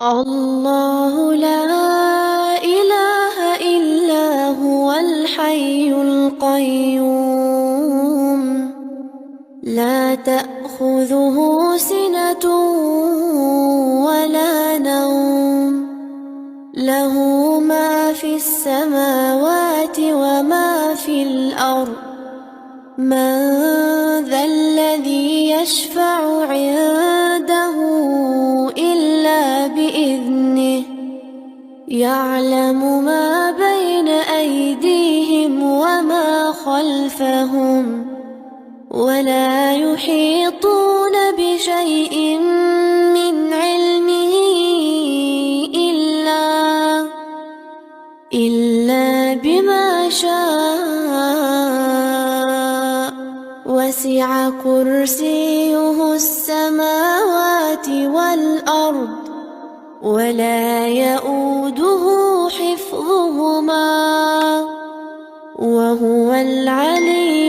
الله لا إله إلا هو الحي القيوم لا تأخذه سنة ولا نوم له ما في السماوات وما في الأرض من ذا الذي يشفع عنده إلا بإذنه يعلم ما بين أيديهم وما خلفهم ولا يحيطون بشيء من علمه إلا بما شاء وسع كرسيه السماوات والأرض ولا يئوده حفظهما وهو العلي